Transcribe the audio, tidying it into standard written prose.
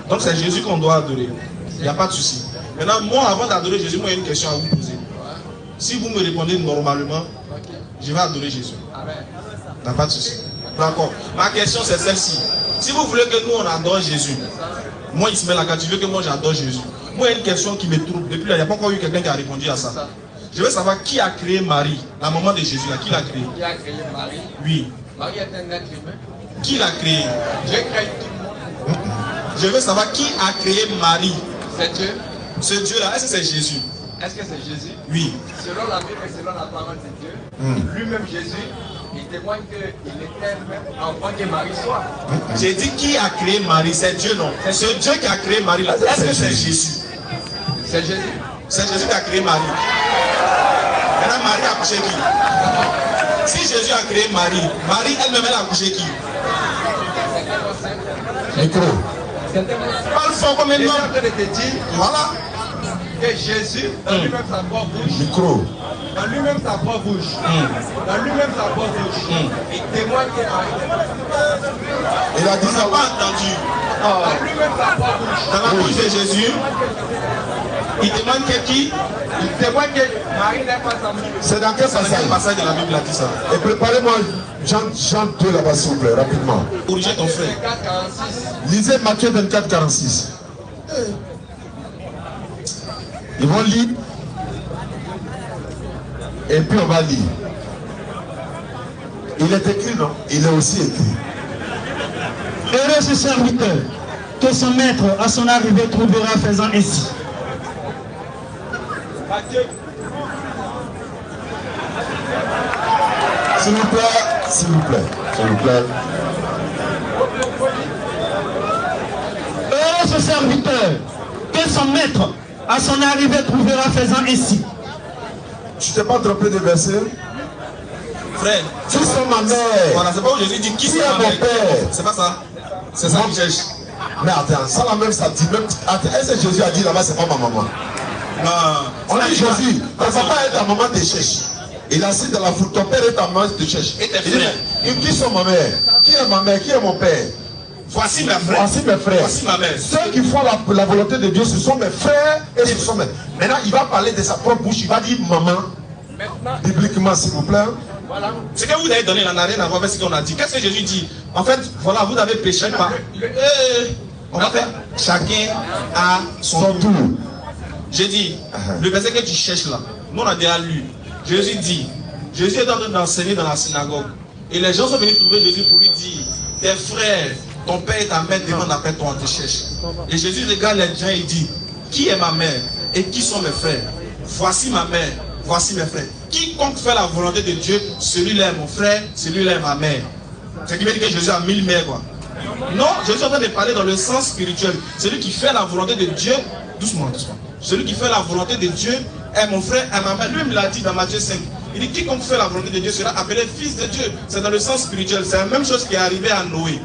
Donc c'est Jésus qu'on doit adorer. Il n'y a pas de souci. Maintenant, moi, avant d'adorer Jésus, moi, il y a une question à vous poser. Si vous me répondez normalement, je vais adorer Jésus. Il n'y a pas de souci. D'accord. Ma question, c'est celle-ci. Si vous voulez que nous, on adore Jésus, moi, Ismaël Aka, tu veux que moi, j'adore Jésus. Moi, il y a une question qui me trouble. Depuis là, il n'y a pas encore eu quelqu'un qui a répondu à ça. Je veux savoir qui a créé Marie, la maman de Jésus, là. Qui l'a créé? Qui a créé Marie? Oui. Marie est un être humain. Qui l'a créé? Dieu crée tout le monde. Je veux savoir qui a créé Marie. C'est Dieu. Ce Dieu-là, est-ce que c'est Jésus? Est-ce que c'est Jésus? Oui. Selon la Bible et selon la parole de Dieu, lui-même Jésus, il témoigne qu'il était même enfant que Marie soit. J'ai dit qui a créé Marie, c'est Dieu, non? C'est ce Dieu qui a créé Marie, là. Est-ce que c'est Jésus? C'est Jésus. C'est Jésus qui a créé Marie. Maintenant, Marie a accouché qui? Si Jésus a créé Marie, Marie elle-même, elle a accouché qui? Micro. Parle fort comme un Je suis en homme. train de te dire Voilà. que Jésus, dans lui-même sa propre bouche, Micro. dans lui-même sa propre bouche, dans lui-même sa propre bouche, il témoigne que Marie. Il a dit On n'a ça. pas entendu. Dans lui-même sa propre bouche, Dans la bouche de Jésus, il demande que qui? il témoigne que Marie n'est pas sa mère. C'est dans quel C'est quel passage? passage de la Bible a dit ça? Et préparez-moi Jean 2 là-bas, s'il vous plaît, rapidement. Corrigez ton frère. 4,46. Lisez Matthieu 24, 46. Ils vont lire. Et puis on va lire. Il est écrit, non? Il est aussi écrit. Heureux ce serviteur que son maître à son arrivée trouvera faisant ainsi. S'il vous plaît, s'il vous plaît, s'il vous plaît. Heureux ce serviteur que son maître à son arrivée trouvera faisant ainsi. Tu t'es pas trompé de verset? Frère, Qui sont ma mère? voilà, c'est pas où Jésus dit qui Qui c'est est ma mon mère. père? C'est pas ça. C'est ça qu'il cherche. Mais attends, ça là même, ça dit même. Attends, est-ce que Jésus a dit là-bas, c'est pas ma maman? Non. On dit Jésus, ton papa et ta maman te cherchent. Il a assis dans la foule, ton père et ta maman te cherchent. Et tes Il dit, frères. mais qui sont ma mère? Qui est ma mère? Qui est mon père? Voici mes frères. Voici mes frères. Voici ma mère. Ceux qui font la volonté de Dieu, ce sont mes frères et ce sont mes. Maintenant, il va parler de sa propre bouche, il va dire maman, Maintenant, bibliquement, s'il vous plaît. voilà. Ce que vous avez donné là n'a rien à voir avec ce qu'on a dit. Qu'est-ce que Jésus dit? En fait, voilà, vous avez péché pas. On va faire chacun à son Son tour. tour. J'ai dit, le verset que tu cherches là, nous on a déjà lu. Jésus dit, Jésus est en train d'enseigner dans la synagogue. Et les gens sont venus trouver Jésus pour lui dire, tes frères, ton père et ta mère demandent après toi, on te cherche. Et Jésus regarde les gens et dit, qui est ma mère et qui sont mes frères? Voici ma mère, voici mes frères. Quiconque fait la volonté de Dieu, celui-là est mon frère, celui-là est ma mère. Ce qui veut dire que Jésus a 1000 mères, quoi. Non, Jésus est en train de parler dans le sens spirituel. Celui qui fait la volonté de Dieu, doucement, doucement. Celui qui fait la volonté de Dieu est mon frère, est ma mère. Lui-même l'a dit dans Matthieu 5. Il dit quiconque fait la volonté de Dieu sera appelé fils de Dieu. C'est dans le sens spirituel. C'est la même chose qui est arrivée à Noé.